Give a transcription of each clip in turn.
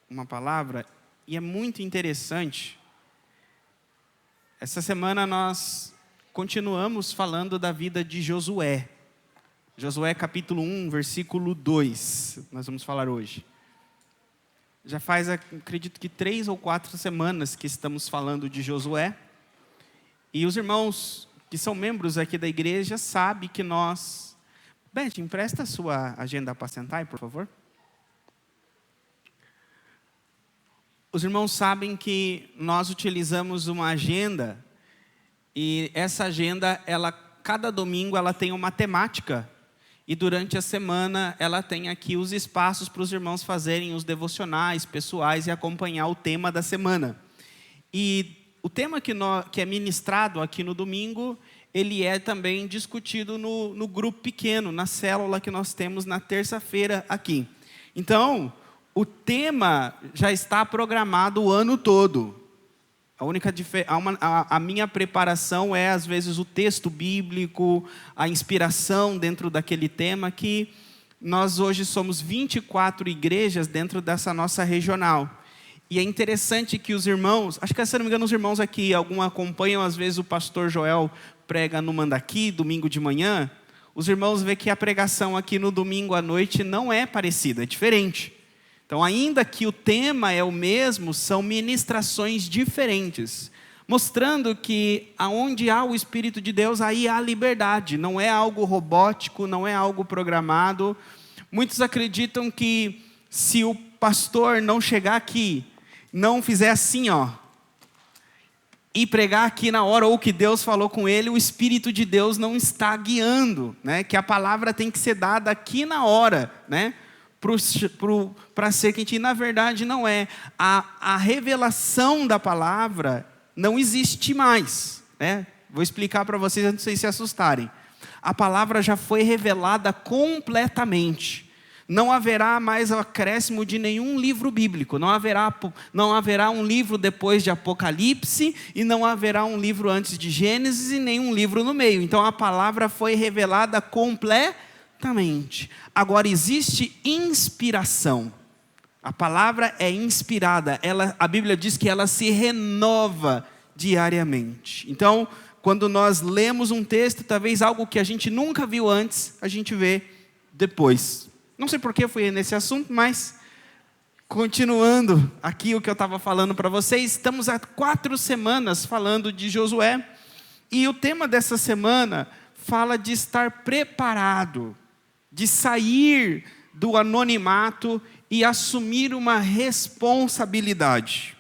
uma palavra e é muito interessante. Essa semana nós continuamos falando da vida de Josué. Josué capítulo 1, versículo 2, nós vamos falar hoje. Já faz, acredito que 3 ou 4 semanas que estamos falando de Josué. E os irmãos que são membros aqui da igreja sabem que nós... Beth, empresta a sua agenda para sentar, por favor. Os irmãos sabem que nós utilizamos uma agenda e essa agenda, cada domingo ela tem uma temática e durante a semana ela tem aqui os espaços para os irmãos fazerem os devocionais pessoais e acompanhar o tema da semana. E o tema que é ministrado aqui no domingo, ele é também discutido no grupo pequeno, na célula que nós temos na terça-feira aqui. Então, o tema já está programado o ano todo. A minha preparação é, às vezes, o texto bíblico, a inspiração dentro daquele tema, que nós hoje somos 24 igrejas dentro dessa nossa regional. E é interessante que os irmãos, acho que se não me engano os irmãos aqui, alguns acompanham, às vezes o pastor Joel prega no Mandaqui, domingo de manhã, os irmãos veem que a pregação aqui no domingo à noite não é parecida, é diferente. Então, ainda que o tema é o mesmo, são ministrações diferentes, mostrando que aonde há o Espírito de Deus, aí há liberdade, não é algo robótico, não é algo programado. Muitos acreditam que se o pastor não chegar aqui, não fizer assim, e pregar aqui na hora, ou que Deus falou com ele, o Espírito de Deus não está guiando, né? Que a palavra tem que ser dada aqui na hora, né? Para ser quente, e na verdade não é. A revelação da palavra não existe mais, né? Vou explicar para vocês antes de vocês se assustarem. A palavra já foi revelada completamente. Não haverá mais acréscimo de nenhum livro bíblico. Não haverá um livro depois de Apocalipse, e não haverá um livro antes de Gênesis, e nenhum livro no meio. Então a palavra foi revelada completamente. Agora existe inspiração. A palavra é inspirada. A Bíblia diz que ela se renova diariamente. Então, quando nós lemos um texto, talvez algo que a gente nunca viu antes, a gente vê depois. Não sei por que eu fui nesse assunto, mas continuando aqui o que eu estava falando para vocês, estamos há 4 semanas falando de Josué, e o tema dessa semana fala de estar preparado, de sair do anonimato e assumir uma responsabilidade.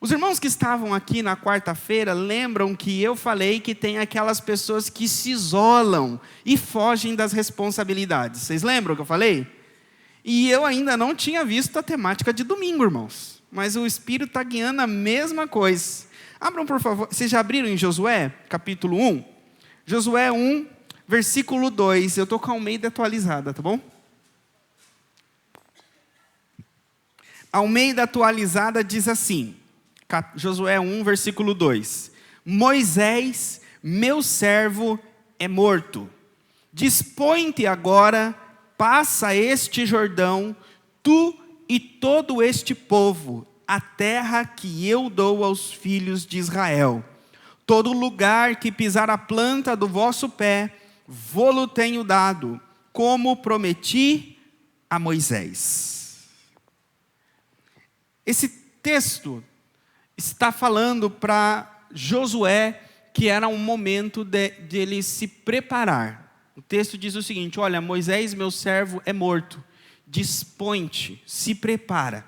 Os irmãos que estavam aqui na quarta-feira lembram que eu falei que tem aquelas pessoas que se isolam e fogem das responsabilidades. Vocês lembram que eu falei? E eu ainda não tinha visto a temática de domingo, irmãos. Mas o Espírito está guiando a mesma coisa. Abram, por favor. Vocês já abriram em Josué, capítulo 1? Josué 1, versículo 2. Eu estou com a Almeida atualizada, tá bom? A Almeida atualizada diz assim... Josué 1, versículo 2. Moisés, meu servo, é morto. Dispõe-te agora, passa este Jordão, tu e todo este povo, a terra que eu dou aos filhos de Israel. Todo lugar que pisar a planta do vosso pé, vô-lo tenho dado, como prometi a Moisés. Esse texto está falando para Josué que era um momento de ele se preparar. O texto diz o seguinte: olha, Moisés, meu servo, é morto. Dispõe-te, se prepara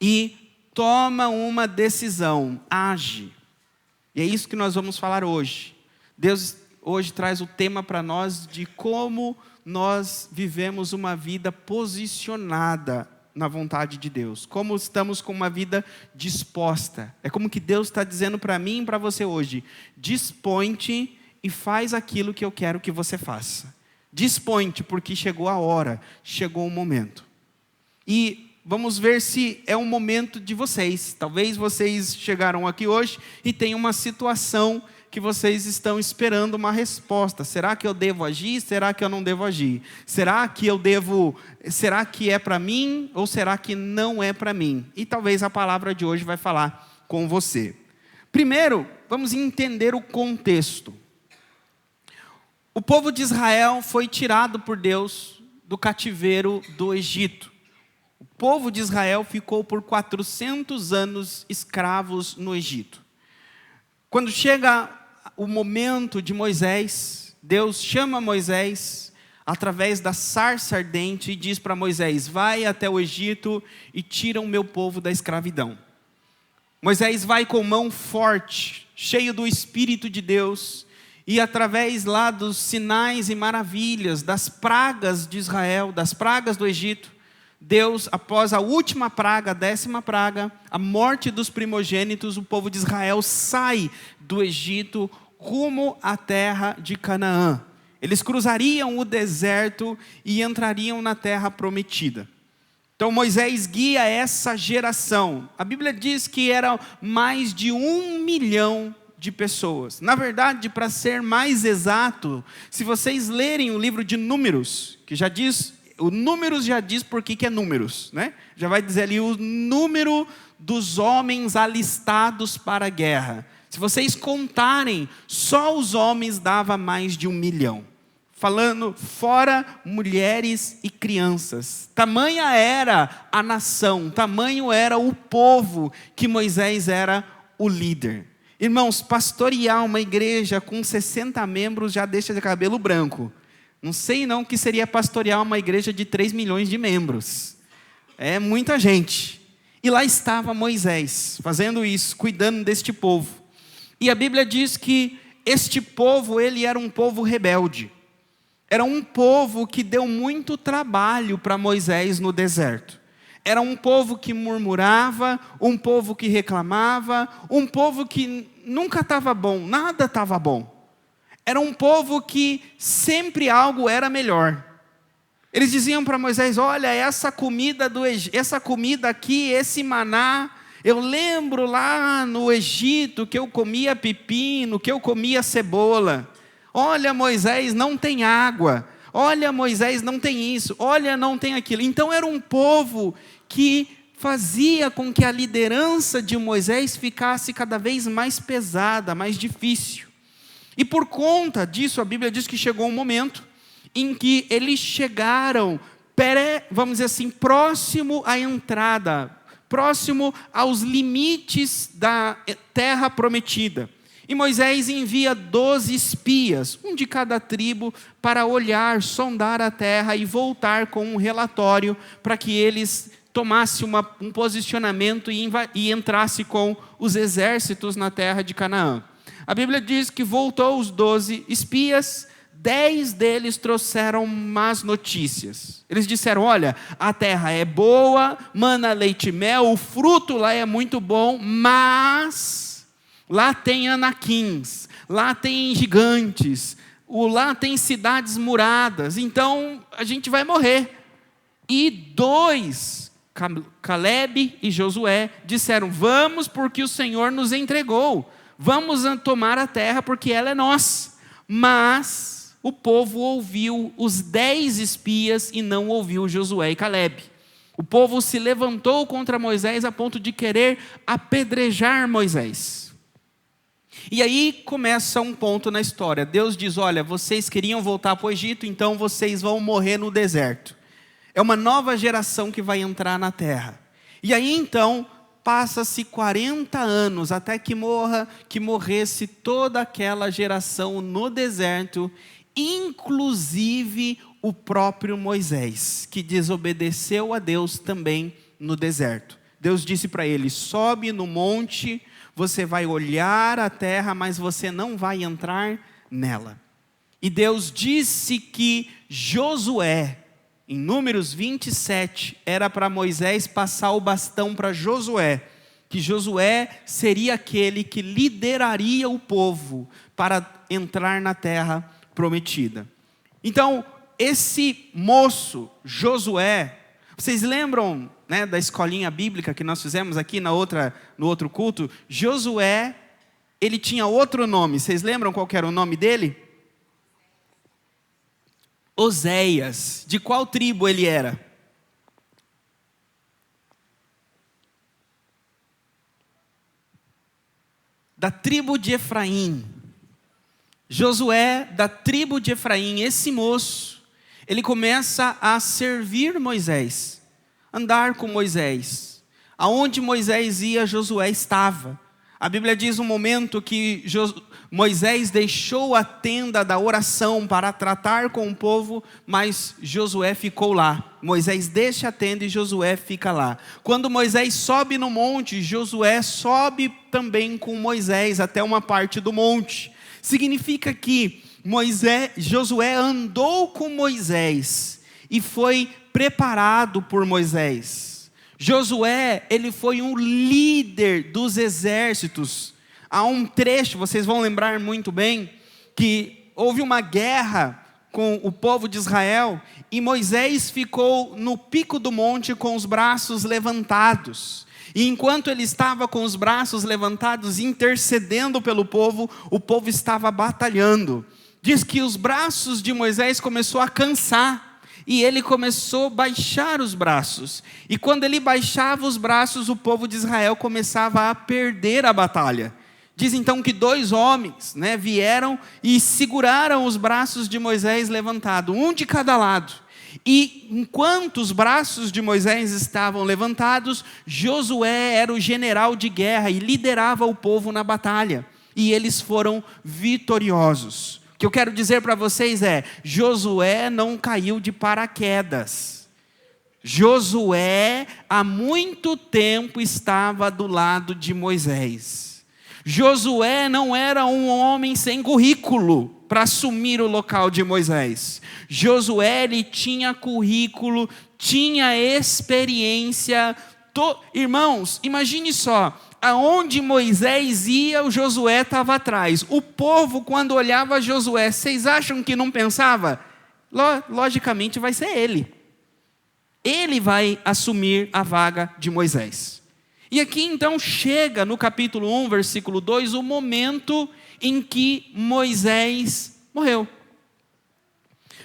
e toma uma decisão, age. E é isso que nós vamos falar hoje. Deus hoje traz o tema para nós de como nós vivemos uma vida posicionada na vontade de Deus, como estamos com uma vida disposta. É como que Deus está dizendo para mim e para você hoje: dispõe-te e faz aquilo que eu quero que você faça. Dispõe-te, porque chegou a hora, chegou o momento. E vamos ver se é um momento de vocês. Talvez vocês chegaram aqui hoje e tem uma situação que vocês estão esperando uma resposta. Será que eu devo agir? Será que eu não devo agir? Será que é para mim ou será que não é para mim? E talvez a palavra de hoje vai falar com você. Primeiro, vamos entender o contexto. O povo de Israel foi tirado por Deus do cativeiro do Egito. O povo de Israel ficou por 400 anos escravos no Egito. Quando chega o momento de Moisés, Deus chama Moisés através da sarça ardente e diz para Moisés: vai até o Egito e tira o meu povo da escravidão. Moisés vai com mão forte, cheio do Espírito de Deus, e através lá dos sinais e maravilhas, das pragas de Israel, das pragas do Egito, Deus, após a última praga, a 10ª praga, a morte dos primogênitos, o povo de Israel sai do Egito rumo à terra de Canaã. Eles cruzariam o deserto e entrariam na terra prometida. Então Moisés guia essa geração. A Bíblia diz que eram mais de 1 milhão de pessoas. Na verdade, para ser mais exato, se vocês lerem o livro de Números, que já diz... O Números já diz por que é Números, né? Já vai dizer ali o número dos homens alistados para a guerra. Se vocês contarem, só os homens dava mais de 1 milhão. Falando fora mulheres e crianças. Tamanha era a nação, tamanho era o povo que Moisés era o líder. Irmãos, pastorear uma igreja com 60 membros já deixa de cabelo branco. Não sei não o que seria pastorear uma igreja de 3 milhões de membros. É muita gente. E lá estava Moisés, fazendo isso, cuidando deste povo. E a Bíblia diz que este povo, ele era um povo rebelde. Era um povo que deu muito trabalho para Moisés no deserto. Era um povo que murmurava, um povo que reclamava, um povo que nunca estava bom, nada estava bom. Era um povo que sempre algo era melhor. Eles diziam para Moisés: olha, essa comida aqui, esse maná, eu lembro lá no Egito que eu comia pepino, que eu comia cebola. Olha, Moisés, não tem água. Olha, Moisés, não tem isso. Olha, não tem aquilo. Então era um povo que fazia com que a liderança de Moisés ficasse cada vez mais pesada, mais difícil. E por conta disso, a Bíblia diz que chegou um momento em que eles chegaram, vamos dizer assim, próximo à entrada, próximo aos limites da terra prometida. E Moisés envia 12 espias, um de cada tribo, para olhar, sondar a terra e voltar com um relatório para que eles tomassem um posicionamento e entrassem com os exércitos na terra de Canaã. A Bíblia diz que voltou os 12 espias, 10 deles trouxeram más notícias. Eles disseram: olha, a terra é boa, mana leite e mel, o fruto lá é muito bom, mas lá tem anaquins, lá tem gigantes, lá tem cidades muradas, então a gente vai morrer. E 2, Caleb e Josué, disseram: vamos porque o Senhor nos entregou. Vamos tomar a terra porque ela é nossa. Mas o povo ouviu os 10 espias e não ouviu Josué e Caleb. O povo se levantou contra Moisés a ponto de querer apedrejar Moisés. E aí começa um ponto na história. Deus diz: olha, vocês queriam voltar para o Egito, então vocês vão morrer no deserto. É uma nova geração que vai entrar na terra. E aí então passa-se 40 anos até que morresse toda aquela geração no deserto, inclusive o próprio Moisés, que desobedeceu a Deus também no deserto. Deus disse para ele: sobe no monte, você vai olhar a terra, mas você não vai entrar nela. E Deus disse que Josué, em Números 27, era para Moisés passar o bastão para Josué, que Josué seria aquele que lideraria o povo para entrar na terra prometida. Então, esse moço, Josué, vocês lembram, da escolinha bíblica que nós fizemos aqui no outro culto? Josué ele tinha outro nome. Vocês lembram qual que era o nome dele? Oséias. De qual tribo ele era? Da tribo de Efraim. Josué, da tribo de Efraim, esse moço, ele começa a servir Moisés, andar com Moisés. Aonde Moisés ia, Josué estava. A Bíblia diz um momento que Moisés deixou a tenda da oração para tratar com o povo, mas Josué ficou lá. Moisés deixa a tenda e Josué fica lá. Quando Moisés sobe no monte, Josué sobe também com Moisés até uma parte do monte. Significa que Josué andou com Moisés e foi preparado por Moisés. Josué, ele foi um líder dos exércitos. Há um trecho, vocês vão lembrar muito bem, que houve uma guerra com o povo de Israel e Moisés ficou no pico do monte com os braços levantados. E enquanto ele estava com os braços levantados, intercedendo pelo povo, o povo estava batalhando. Diz que os braços de Moisés começou a cansar, e ele começou a baixar os braços. E quando ele baixava os braços, o povo de Israel começava a perder a batalha. Diz então que 2 homens, vieram e seguraram os braços de Moisés levantados, um de cada lado. E enquanto os braços de Moisés estavam levantados, Josué era o general de guerra e liderava o povo na batalha. E eles foram vitoriosos. O que eu quero dizer para vocês é, Josué não caiu de paraquedas. Josué há muito tempo estava do lado de Moisés. Josué não era um homem sem currículo para assumir o local de Moisés. Josué, ele tinha currículo, tinha experiência. Irmãos, imagine só, aonde Moisés ia, o Josué estava atrás. O povo, quando olhava Josué, vocês acham que não pensava? Logicamente vai ser ele. Ele vai assumir a vaga de Moisés. E aqui então chega no capítulo 1, versículo 2, o momento em que Moisés morreu.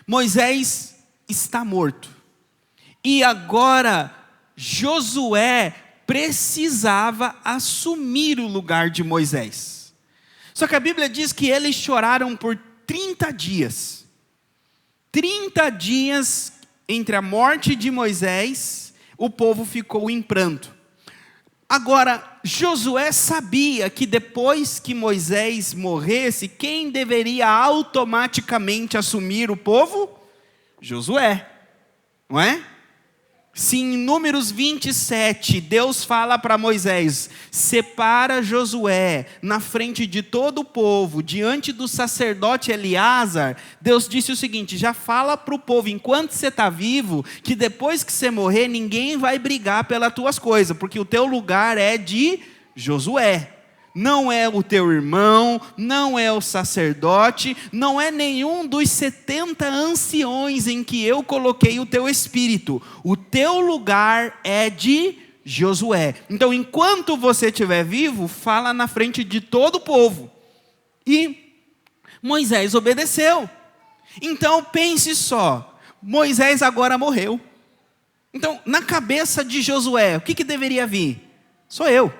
Moisés está morto. E agora Josué precisava assumir o lugar de Moisés. Só que a Bíblia diz que eles choraram por 30 dias. 30 dias entre a morte de Moisés, o povo ficou em pranto. Agora, Josué sabia que depois que Moisés morresse, quem deveria automaticamente assumir o povo? Josué, não é? Se em Números 27, Deus fala para Moisés, separa Josué na frente de todo o povo, diante do sacerdote Eleazar, Deus disse o seguinte, já fala para o povo, enquanto você está vivo, que depois que você morrer, ninguém vai brigar pelas tuas coisas, porque o teu lugar é de Josué. Não é o teu irmão, não é o sacerdote, não é nenhum dos 70 anciões em que eu coloquei o teu espírito. O teu lugar é de Josué. Então, enquanto você estiver vivo, fala na frente de todo o povo. E Moisés obedeceu. Então, pense só, Moisés agora morreu. Então, na cabeça de Josué, o que deveria vir? Sou eu.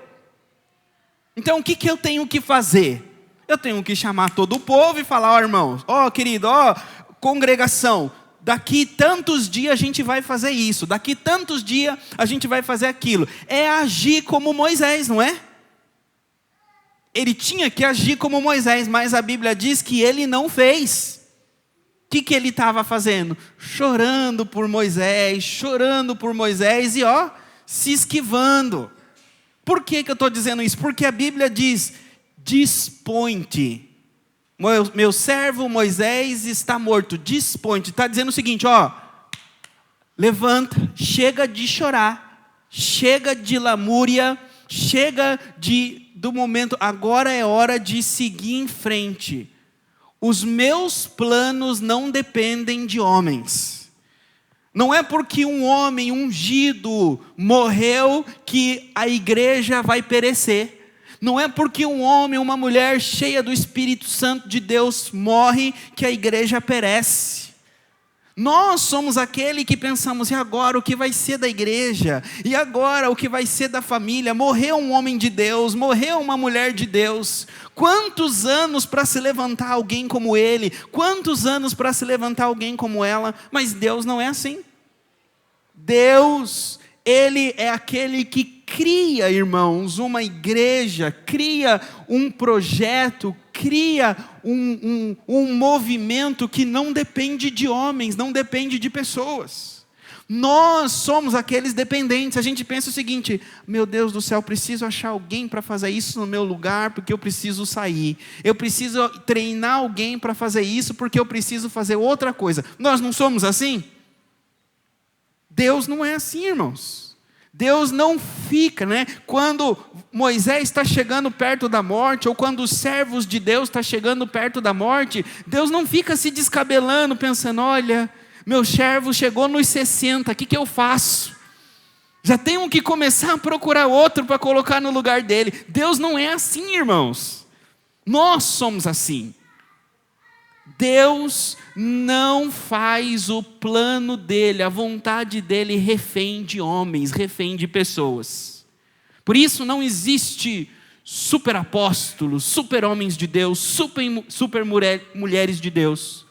Então o que eu tenho que fazer? Eu tenho que chamar todo o povo e falar, irmãos, querido, congregação, daqui tantos dias a gente vai fazer isso, daqui tantos dias a gente vai fazer aquilo. É agir como Moisés, não é? Ele tinha que agir como Moisés, mas a Bíblia diz que ele não fez. O que ele estava fazendo? Chorando por Moisés e se esquivando. Por que eu estou dizendo isso? Porque a Bíblia diz, dispõe-te. Meu servo Moisés está morto, dispõe-te. Está dizendo o seguinte, levanta, chega de chorar, chega de lamúria, chega do momento, agora é hora de seguir em frente. Os meus planos não dependem de homens. Não é porque um homem ungido morreu que a igreja vai perecer. Não é porque um homem ou uma mulher cheia do Espírito Santo de Deus morre que a igreja perece. Nós somos aquele que pensamos, e agora o que vai ser da igreja? E agora o que vai ser da família? Morreu um homem de Deus, morreu uma mulher de Deus. Quantos anos para se levantar alguém como ele? Quantos anos para se levantar alguém como ela? Mas Deus não é assim. Deus, Ele é aquele que cria, irmãos, uma igreja, cria um projeto, cria um movimento que não depende de homens, não depende de pessoas. Nós somos aqueles dependentes. A gente pensa o seguinte: meu Deus do céu, preciso achar alguém para fazer isso no meu lugar, porque eu preciso sair. Eu preciso treinar alguém para fazer isso, porque eu preciso fazer outra coisa. Nós não somos assim? Deus não é assim, irmãos. Deus não fica, quando Moisés está chegando perto da morte, ou quando os servos de Deus estão chegando perto da morte, Deus não fica se descabelando, pensando: olha, meu servo chegou nos 60, o que eu faço? Já tenho que começar a procurar outro para colocar no lugar dele. Deus não é assim, irmãos. Nós somos assim. Deus não faz o plano dele, a vontade dele refém de homens, refém de pessoas. Por isso não existe super apóstolos, super homens de Deus, super mulheres de Deus.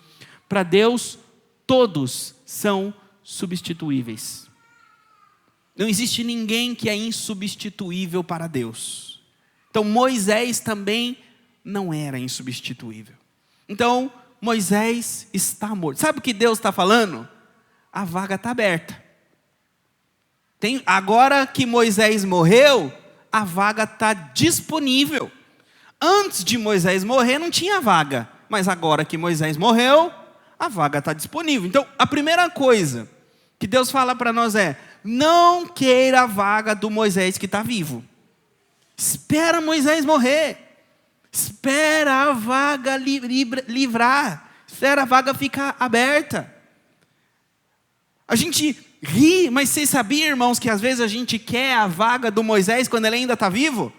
Para Deus, todos são substituíveis. Não existe ninguém que é insubstituível para Deus. Então Moisés também não era insubstituível. Então Moisés está morto. Sabe o que Deus está falando? A vaga está aberta. Agora que Moisés morreu, a vaga está disponível. Antes de Moisés morrer não tinha vaga, mas agora que Moisés morreu, a vaga está disponível. Então a primeira coisa que Deus fala para nós é: não queira a vaga do Moisés que está vivo. Espera Moisés morrer. Espera a vaga livrar. Espera a vaga ficar aberta. A gente ri, mas vocês sabiam, irmãos, que às vezes a gente quer a vaga do Moisés quando ele ainda está vivo?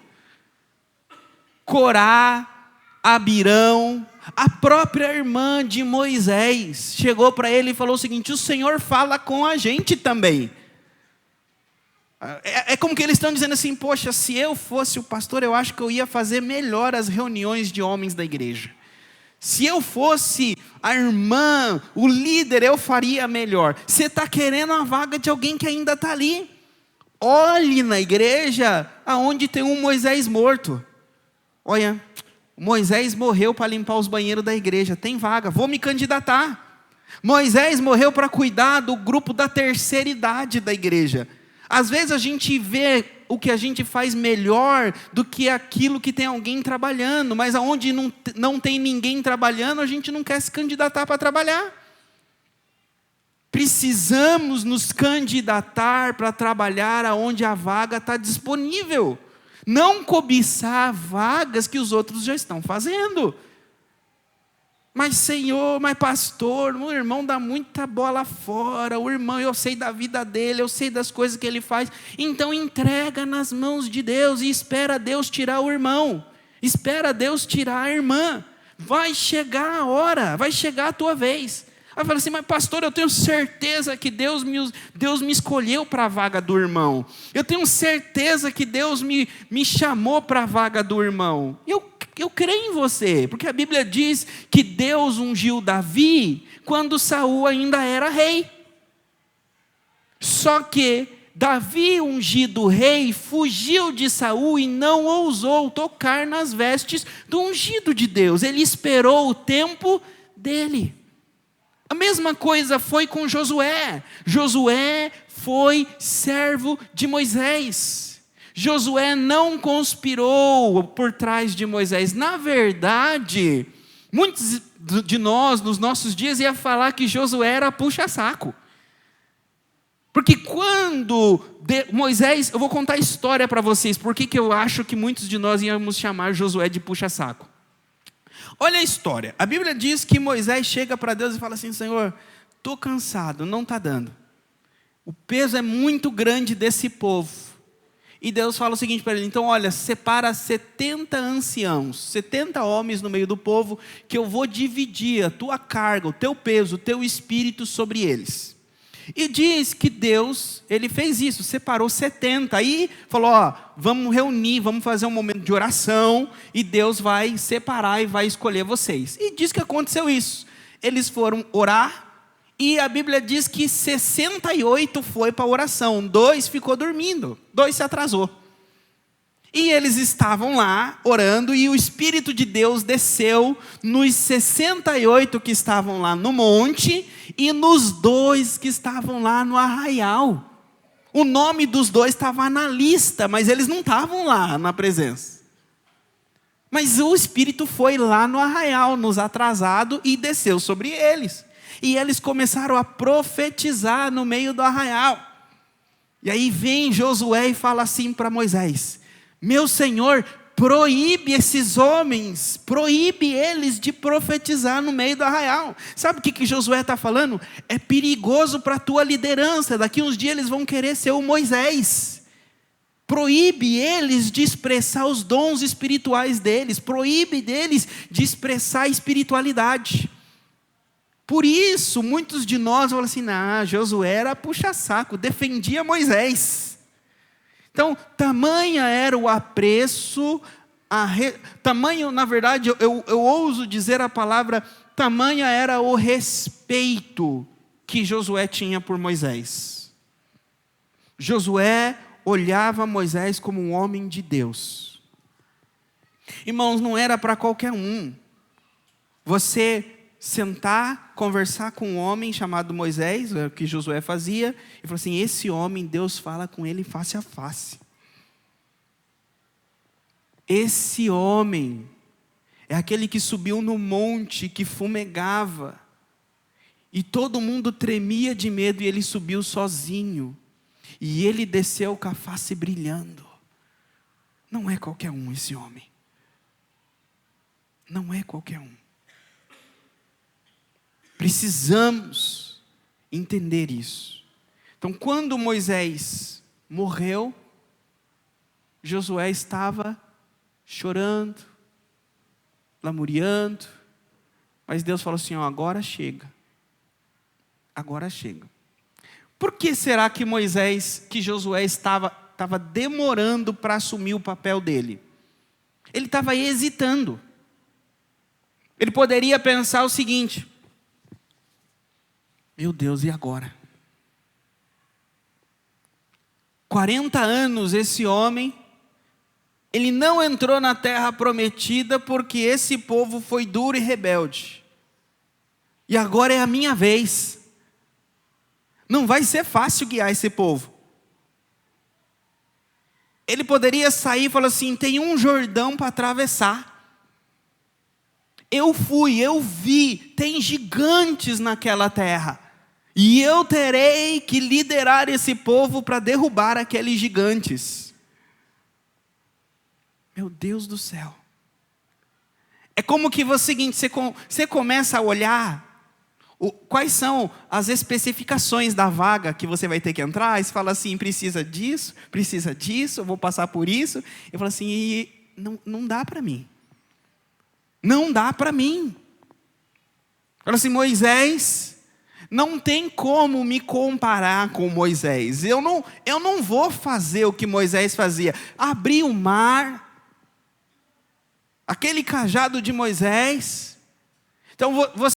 Corá, Abirão, a própria irmã de Moisés chegou para ele e falou o seguinte: o Senhor fala com a gente também. É como que eles estão dizendo assim: poxa, se eu fosse o pastor, eu acho que eu ia fazer melhor as reuniões de homens da igreja. Se eu fosse a irmã, o líder, eu faria melhor. Você está querendo a vaga de alguém que ainda está ali. Olhe na igreja aonde tem um Moisés morto. Olha, Moisés morreu para limpar os banheiros da igreja. Tem vaga, vou me candidatar. Moisés morreu para cuidar do grupo da terceira idade da igreja. Às vezes a gente vê o que a gente faz melhor do que aquilo que tem alguém trabalhando, mas aonde não tem ninguém trabalhando, a gente não quer se candidatar para trabalhar. Precisamos nos candidatar para trabalhar aonde a vaga está disponível. Não cobiçar vagas que os outros já estão fazendo. Mas Senhor, mas pastor, o irmão dá muita bola fora, o irmão, eu sei da vida dele, eu sei das coisas que ele faz. Então entrega nas mãos de Deus e espera Deus tirar o irmão. Espera Deus tirar a irmã. Vai chegar a hora, vai chegar a tua vez. Aí fala assim: mas pastor, eu tenho certeza que Deus me escolheu para a vaga do irmão. Eu tenho certeza que Deus me chamou para a vaga do irmão. Eu creio em você, porque a Bíblia diz que Deus ungiu Davi quando Saul ainda era rei. Só que Davi, ungido rei, fugiu de Saul e não ousou tocar nas vestes do ungido de Deus. Ele esperou o tempo dele. A mesma coisa foi com Josué. Josué foi servo de Moisés. Josué não conspirou por trás de Moisés. Na verdade, muitos de nós, nos nossos dias, ia falar que Josué era puxa-saco. Porque quando Moisés, eu vou contar a história para vocês, porque que eu acho que muitos de nós íamos chamar Josué de puxa-saco. Olha a história. A Bíblia diz que Moisés chega para Deus e fala assim: Senhor, estou cansado, não está dando. O peso é muito grande desse povo. E Deus fala o seguinte para ele: então olha, separa 70 anciãos, 70 homens no meio do povo, que eu vou dividir a tua carga, o teu peso, o teu espírito sobre eles. E diz que Deus, ele fez isso, separou 70, aí falou: ó, vamos reunir, vamos fazer um momento de oração, e Deus vai separar e vai escolher vocês. E diz que aconteceu isso, eles foram orar, e a Bíblia diz que 68 foi para a oração, 2 ficou dormindo, 2 se atrasou. E eles estavam lá orando, e o Espírito de Deus desceu nos 68 que estavam lá no monte, e nos 2 que estavam lá no arraial. O nome dos 2 estava na lista, mas eles não estavam lá na presença. Mas o Espírito foi lá no arraial, nos atrasados, e desceu sobre eles. E eles começaram a profetizar no meio do arraial. E aí vem Josué e fala assim para Moisés: meu Senhor, proíbe esses homens, proíbe eles de profetizar no meio do arraial. Sabe o que Josué está falando? É perigoso para a tua liderança, daqui uns dias eles vão querer ser o Moisés. Proíbe eles de expressar os dons espirituais deles, proíbe deles de expressar a espiritualidade. Por isso, muitos de nós falam assim: não, Josué era puxa-saco, defendia Moisés. Então, tamanha era o apreço, tamanho, na verdade, eu ouso dizer a palavra, tamanha era o respeito que Josué tinha por Moisés. Josué olhava Moisés como um homem de Deus. Irmãos, não era para qualquer um. Você sentar, conversar com um homem chamado Moisés, é o que Josué fazia, e falou assim: esse homem, Deus fala com ele face a face. Esse homem é aquele que subiu no monte, que fumegava, e todo mundo tremia de medo, e ele subiu sozinho, e ele desceu com a face brilhando. Não é qualquer um esse homem. Não é qualquer um. Precisamos entender isso. Então, quando Moisés morreu, Josué estava chorando, lamuriando, mas Deus falou assim: ó, agora chega. Agora chega. Por que será que Josué estava demorando para assumir o papel dele? Ele estava hesitando. Ele poderia pensar o seguinte: meu Deus, e agora? 40 anos esse homem, ele não entrou na terra prometida porque esse povo foi duro e rebelde. E agora é a minha vez. Não vai ser fácil guiar esse povo. Ele poderia sair e falar assim: tem um Jordão para atravessar. Eu vi, tem gigantes naquela terra. E eu terei que liderar esse povo para derrubar aqueles gigantes. Meu Deus do céu. É como que o seguinte, você começa a olhar quais são as especificações da vaga que você vai ter que entrar, e você fala assim: precisa disso, eu vou passar por isso. Eu falo assim: e não dá para mim. Não dá para mim. Fala assim: Moisés, não tem como me comparar com Moisés. Eu não vou fazer o que Moisés fazia. Abrir o mar, aquele cajado de Moisés. Então